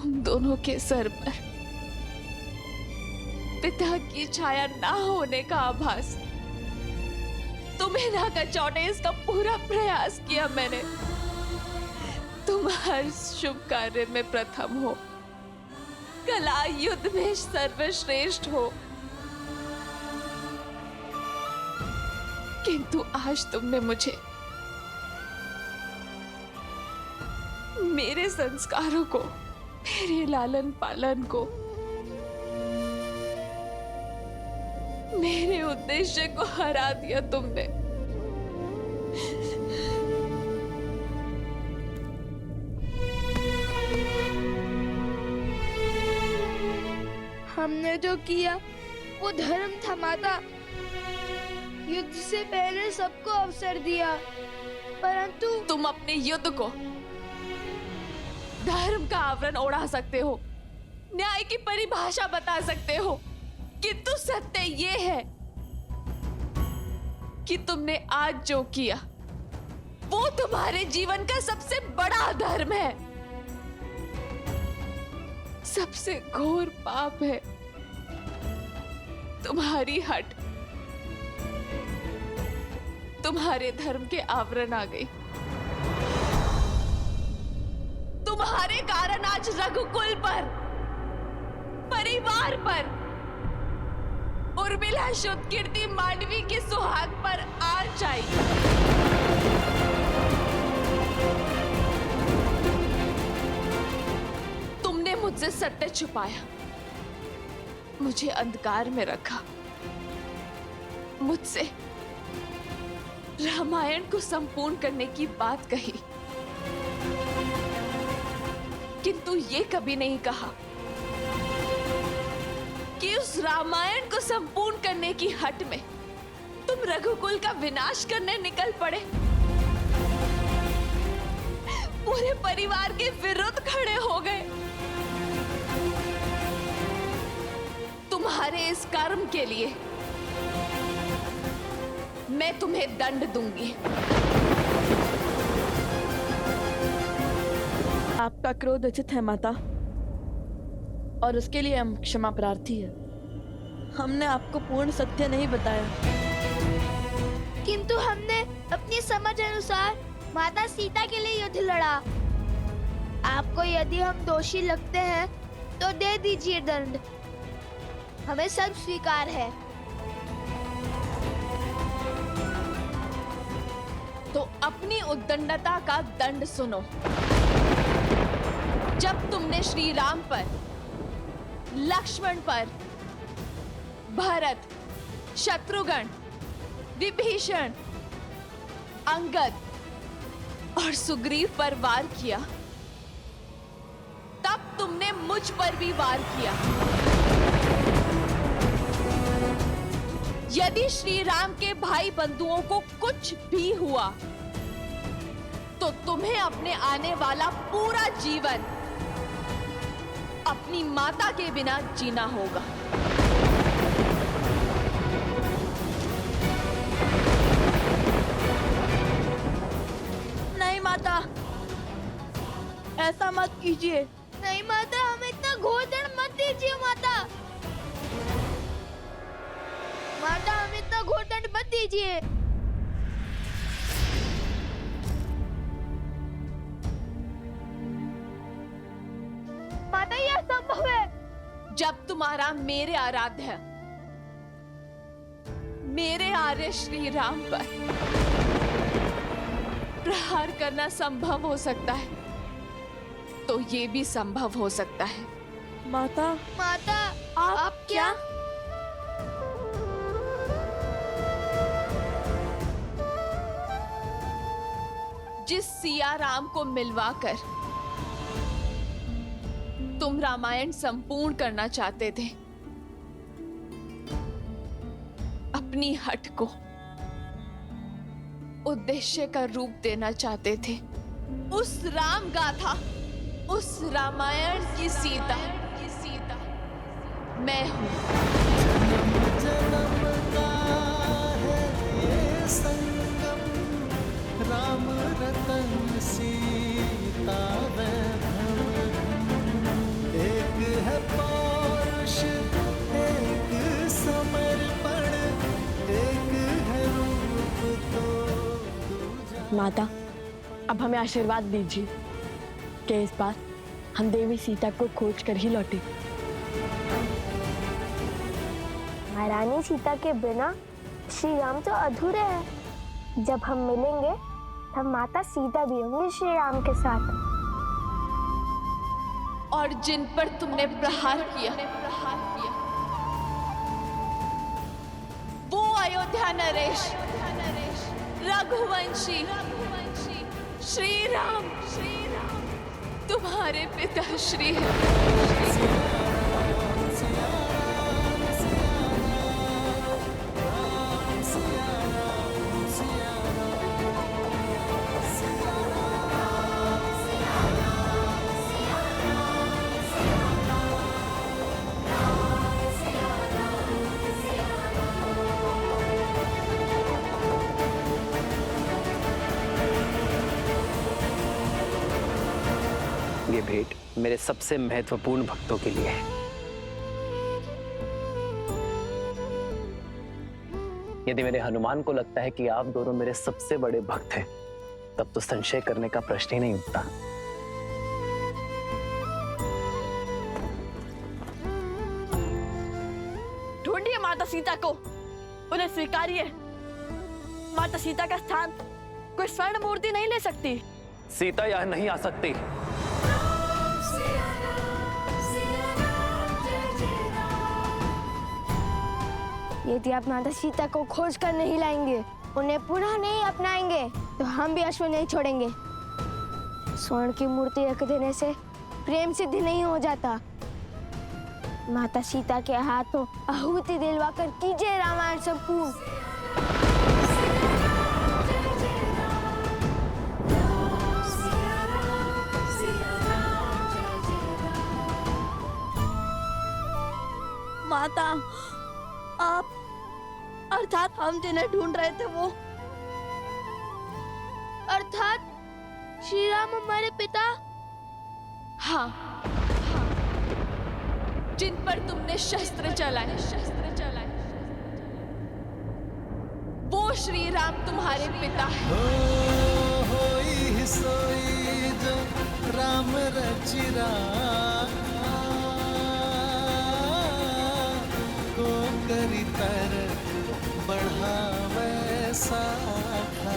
तुम दोनों के सर पर पिता की छाया ना होने का आभास तुम्हें ना कचौटे इसका पूरा प्रयास किया मैंने। तुम हर शुभ कार्य में प्रथम हो, कला युद्ध में सर्वश्रेष्ठ हो, किंतु आज तुमने मुझे मेरे संस्कारों को, मेरे लालन पालन को, मेरे उद्देश्य को हरा दिया तुमने। हमने जो किया वो धर्म था माता। युद्ध से पहले सबको अवसर दिया, परंतु तुम अपने युद्ध को धर्म का आवरण ओढ़ा सकते हो, न्याय की परिभाषा बता सकते हो, किंतु सत्य ये है कि तुमने आज जो किया वो तुम्हारे जीवन का सबसे बड़ा धर्म है, सबसे घोर पाप है। तुम्हारी हट तुम्हारे धर्म के आवरण आ गई। तुम्हारे कारण आज रघुकुल पर, परिवार पर, उर्मिला शुद्ध कीर्ति मांडवी के सुहाग पर आँच आई। तुमने मुझसे सत्य छुपाया, मुझे अंधकार में रखा, मुझसे रामायण को संपूर्ण करने की बात कही, किंतु ये कभी नहीं कहा कि उस रामायण को संपूर्ण करने की हट में तुम रघुकुल का विनाश करने निकल पड़े, पूरे परिवार के विरुद्ध खड़े हो गए। तुम्हारे इस कर्म के लिए मैं तुम्हें दंड दूंगी। आपका क्रोध उचित है माता, और उसके लिए हम क्षमा प्रार्थी है। हमने आपको पूर्ण सत्य नहीं बताया, किंतु हमने अपनी समझ अनुसार माता सीता के लिए युद्ध लड़ा। आपको यदि हम दोषी लगते हैं तो दे दीजिए दंड, हमें सब स्वीकार है। तो अपनी उद्दंडता का दंड सुनो। जब तुमने श्री राम पर, लक्ष्मण पर, भरत, शत्रुघ्न, विभीषण, अंगद और सुग्रीव पर वार किया, तब तुमने मुझ पर भी वार किया। यदि श्री राम के भाई बंधुओं को कुछ भी हुआ तो तुम्हें अपने आने वाला पूरा जीवन अपनी माता के बिना जीना होगा। नहीं माता, ऐसा मत कीजिए। नहीं माता, हमें इतना घोर दंड मत दीजिए माता। माता, हमें इतना घोर दंड मत दीजिए। माता, यह असंभव है। जब तुम्हारा मेरे आराध्य, मेरे आर्य श्री राम पर प्रहार करना संभव हो सकता है तो ये भी संभव हो सकता है। माता, माता, आप क्या? जिस सिया राम को मिलवाकर तुम रामायण संपूर्ण करना चाहते थे, अपनी हट को उद्देश्य का रूप देना चाहते थे, उस राम गाथा, उस रामायण की सीता मैं हूं। जन्म का है ये संगम, राम रतन सीता वैभव। माता, अब हमें आशीर्वाद दीजिए कि इस बार हम देवी सीता को खोज कर ही लौटे। महारानी सीता के बिना श्री राम तो अधूरे हैं। जब हम मिलेंगे तब माता सीता भी होंगी श्री राम के साथ। और जिन पर तुमने प्रहार किया वो अयोध्या नरेश, रघुवंशी श्री राम तुम्हारे पिता श्री हैं। ये भेंट मेरे सबसे महत्वपूर्ण भक्तों के लिए है। यदि मेरे हनुमान को लगता है कि आप दोनों मेरे सबसे बड़े भक्त हैं, तब तो संशय करने का प्रश्न ही नहीं उठता। ढूंढिए माता सीता को, उन्हें स्वीकारिए। माता सीता का स्थान कोई स्वर्ण मूर्ति नहीं ले सकती। सीता यहां नहीं आ सकती। यदि आप माता सीता को खोज कर नहीं लाएंगे, उन्हें पुनः नहीं अपनाएंगे, तो हम भी अश्व नहीं छोड़ेंगे। स्वर्ण की मूर्ति रख देने से प्रेम सिद्ध नहीं हो जाता। माता सीता के हाथों आहुति दिलवा कर कीजिए रामायण संपूर्ण। माता, आप अर्थात हम जिन्हें ढूंढ रहे थे वो, अर्थात श्री राम हमारे पिता। हाँ, जिन पर तुमने शस्त्र चलाए वो श्री राम तुम्हारे पिता है। होई सोई जो राम रचिरा को करी तर बढ़ावे साखा।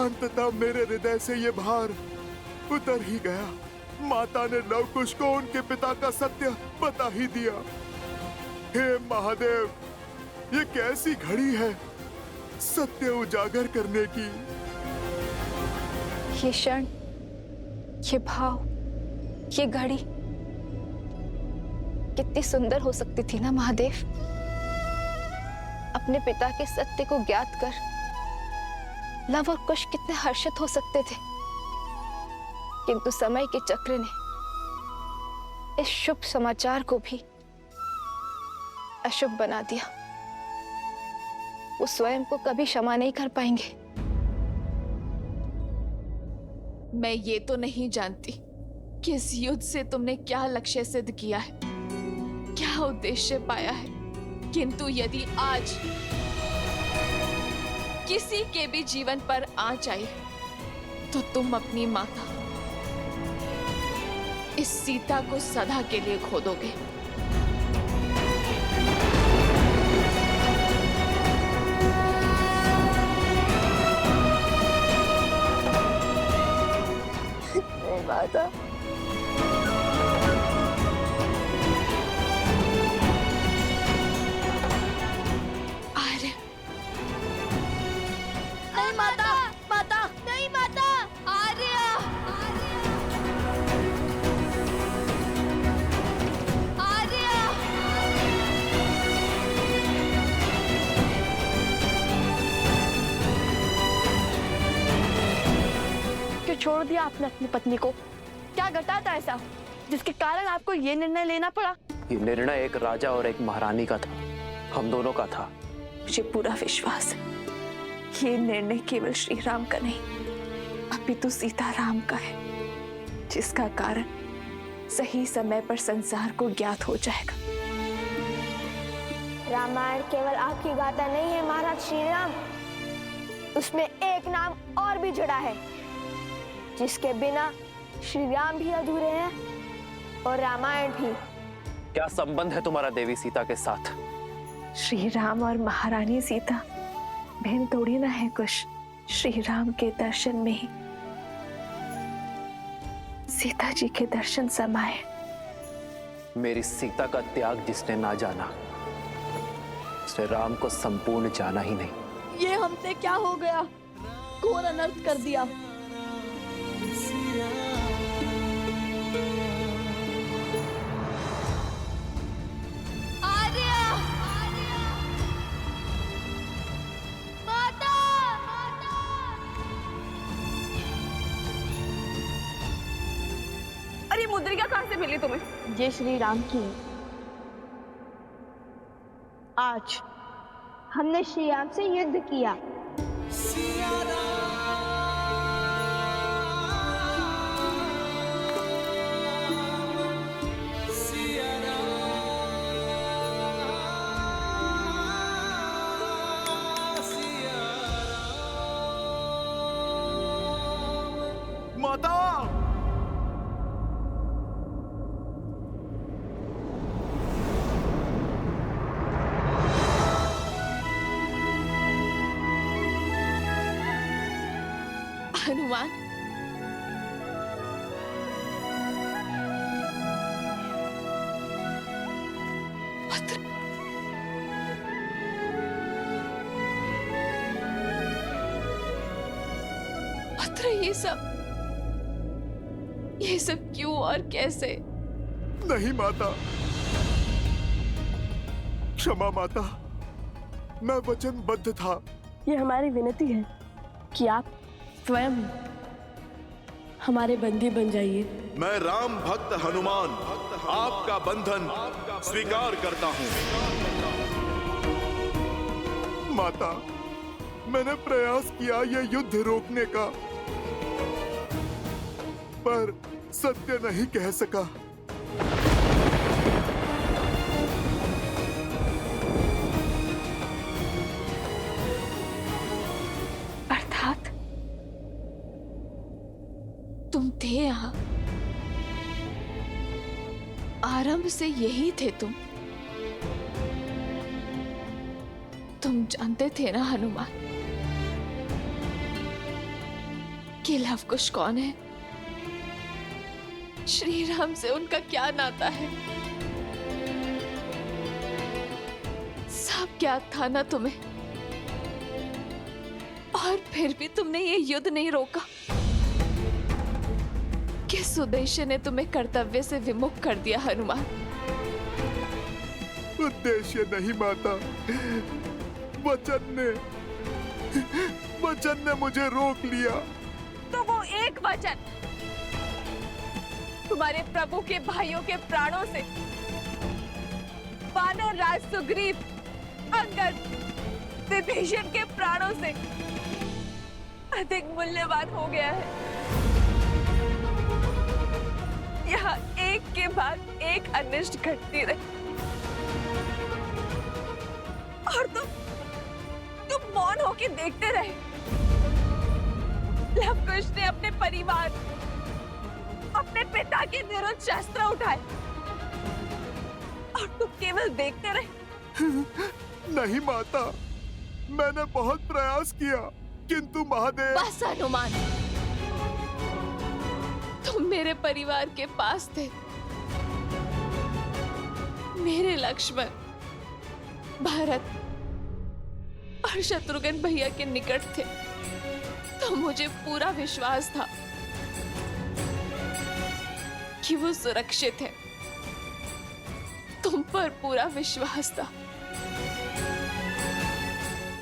अंततः मेरे हृदय से ये भार उतर ही गया। माता ने लवकुश को उनके पिता का सत्य बता ही दिया। हे महादेव, ये कैसी घड़ी है सत्य उजागर करने की। ये क्षण, ये भाव, ये घड़ी कितनी सुंदर हो सकती थी ना महादेव। अपने पिता के सत्य को ज्ञात कर लव और कुश कितने हर्षित हो सकते थे, किंतु समय के चक्र ने इस शुभ समाचार को भी अशुभ बना दिया। वो स्वयं को कभी क्षमा नहीं कर पाएंगे। मैं ये तो नहीं जानती कि इस युद्ध से तुमने क्या लक्ष्य सिद्ध किया है, क्या उद्देश्य पाया है, किंतु यदि आज किसी के भी जीवन पर आँच आई तो तुम अपनी माता इस सीता को सदा के लिए खो दोगे। माता, आर्य, नहीं माता, माता, नहीं माता, आर्य, आर्य, क्यों छोड़ दिया आपने अपनी पत्नी को? क्या घटा था ऐसा जिसके कारण आपको ये निर्णय लेना पड़ा? ये निर्णय एक राजा और एक महारानी का था, हम दोनों का था। मुझे पूरा विश्वास है ये निर्णय केवल श्री राम का नहीं, अपितु सीता राम का है, जिसका कारण सही समय पर संसार को ज्ञात हो जाएगा। रामायण केवल आपकी गाथा नहीं है महाराज श्री राम। उसमें एक नाम और भी जुड़ा है, जिसके बिना श्री राम भी अधूरे हैं और रामायण भी। क्या संबंध है तुम्हारा देवी सीता के साथ? श्री राम और महारानी सीता बहन थोड़ी ना है कुछ। श्री राम के दर्शन में ही सीता जी के दर्शन समाये। मेरी सीता का त्याग जिसने ना जाना, उसने राम को संपूर्ण जाना ही नहीं। ये हमसे क्या हो गया? घोर अनर्थ कर दिया। अरे मुद्रिका कहां से मिली तुम्हें? ये श्री राम की है। आज हमने श्री राम से युद्ध किया। माता, हनुमान, पुत्र, पुत्र, ये सब क्यों और कैसे? नहीं माता, क्षमा माता, मैं वचनबद्ध था। ये हमारी विनती है कि आप स्वयं हमारे बंदी बन जाइए। मैं राम भक्त हनुमान आपका बंधन स्वीकार करता हूँ। माता, मैंने प्रयास किया ये युद्ध रोकने का, पर सत्य नहीं कह सका। अर्थात तुम थे यहाँ, आरंभ से यही थे तुम जानते थे ना हनुमान कि लवकुश कौन है? श्री राम से उनका क्या नाता है? सब ज्ञात था ना तुम्हें, और फिर भी तुमने ये युद्ध नहीं रोका। किस उद्देश्य ने तुम्हें कर्तव्य से विमुख कर दिया हनुमान? उद्देश्य नहीं माता, वचन ने मुझे रोक लिया। तो वो एक वचन तुम्हारे प्रभु के भाइयों के प्राणों से, वानर राज सुग्रीव, अंगद, विभीषण के प्राणों से अधिक मूल्यवान हो गया है। यहाँ एक के बाद एक अनिष्ट घटती रही, और तुम मौन होकर देखते रहे। लवकुश ने अपने परिवार, अपने पिता के विरुद्ध शस्त्र उठाए, और तुम केवल देखते रहे। नहीं माता, मैंने बहुत प्रयास किया, किंतु महादेव। बस हनुमान, तुम मेरे परिवार के पास थे, मेरे लक्ष्मण, भरत और शत्रुघ्न भैया के निकट थे, तो मुझे पूरा विश्वास था कि वो सुरक्षित है। तुम पर पूरा विश्वास था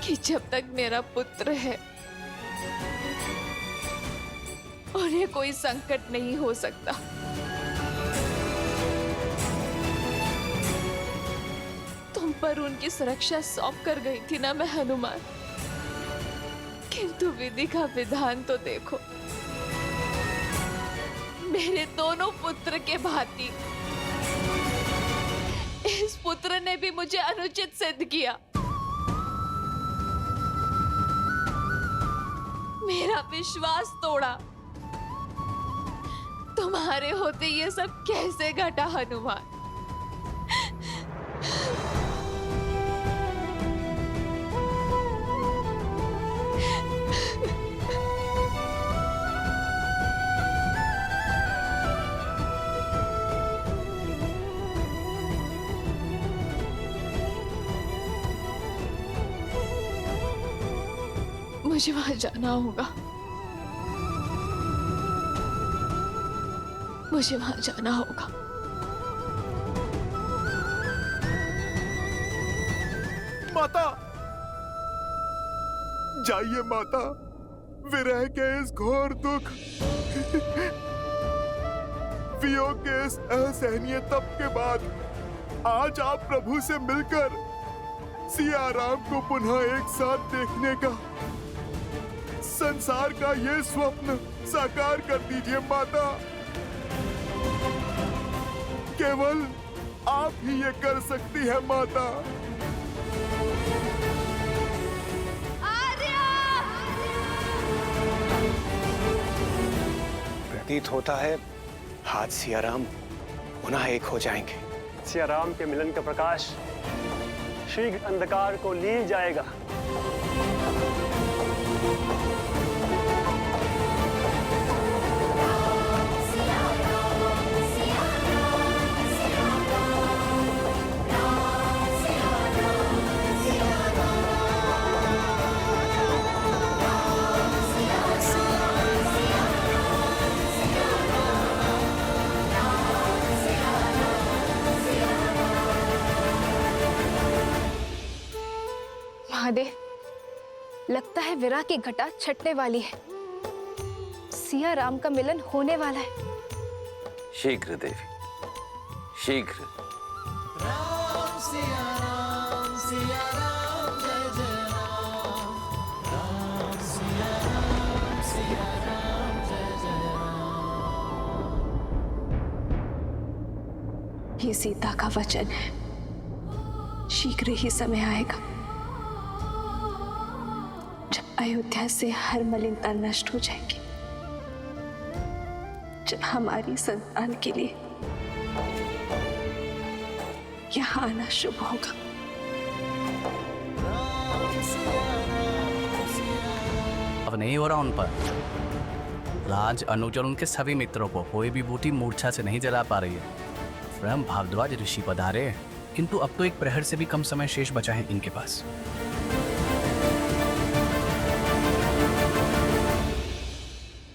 कि जब तक मेरा पुत्र है उन्हें कोई संकट नहीं हो सकता। तुम पर उनकी सुरक्षा सौंप कर गई थी ना मैं हनुमान, किंतु विधि का विधान तो देखो। मेरे दोनों पुत्र के भांति इस पुत्र ने भी मुझे अनुचित सिद्ध किया। मेरा विश्वास तोड़ा। तुम्हारे होते ये सब कैसे घटा हनुमान? मुझे वहां जाना होगा, मुझे वहां जाना होगा। माता, जाइए माता, विरह के इस घोर दुख, वियोग के इस असहनीय तप के बाद आज आप प्रभु से मिलकर सिया राम को पुनः एक साथ देखने का, संसार का ये स्वप्न साकार कर दीजिए माता। केवल आप ही ये कर सकती है माता। प्रतीत होता है हाथ सियाराम पुनः एक हो जाएंगे। सियाराम के मिलन का प्रकाश शीघ्र अंधकार को लील जाएगा। महादेव, लगता है विरह की घटा छटने वाली है। सिया राम का मिलन होने वाला है। शीघ्र देवी, शीघ्र। राम सिया राम जय जय राम, राम सिया राम जय जय राम। ये सीता का वचन है, शीघ्र ही समय आएगा जब अयोध्या से हर मलिनता नष्ट हो जाएगी, जब हमारी संतान के लिए यहाँ आना शुभ होगा। अब नहीं हो रहा उन पर। राज, अनुज और उनके सभी मित्रों को कोई भी बूटी मूर्छा से नहीं जला पा रही है। स्वयं भारद्वाज ऋषि पधारे, किंतु अब तो एक प्रहर से भी कम समय शेष बचा है इनके पास।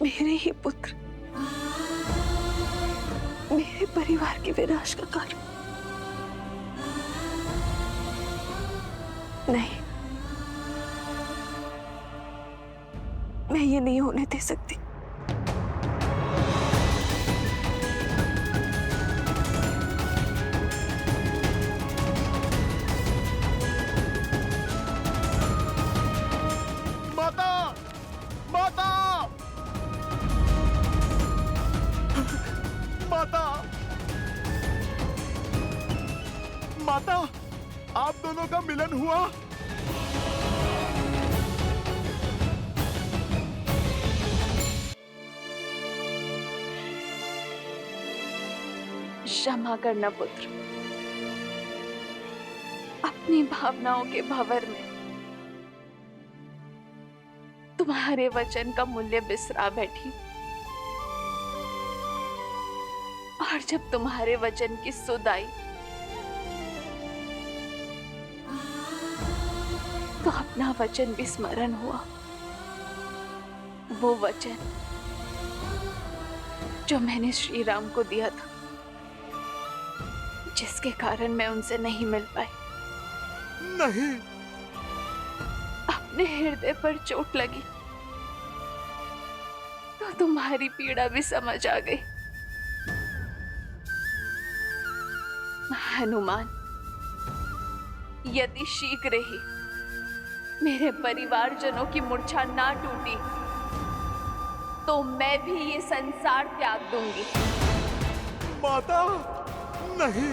मेरे ही पुत्र, मेरे परिवार के विनाश का कारण। नहीं, मैं ये नहीं होने दे सकती। माता, माता, माता, माता, आप दोनों का मिलन हुआ। क्षमा करना पुत्र, अपनी भावनाओं के भंवर में तुम्हारे वचन का मूल्य बिसरा बैठी। और जब तुम्हारे वचन की सुध आई तो अपना वचन भी स्मरण हुआ। वो वचन जो मैंने श्री राम को दिया था, जिसके कारण मैं उनसे नहीं मिल पाई। नहीं, अपने हृदय पर चोट लगी तो तुम्हारी पीड़ा भी समझ आ गई। हनुमान, यदि शीघ्र ही मेरे परिवारजनों की मूर्छा ना टूटी तो मैं भी ये संसार त्याग दूंगी। माता, नहीं,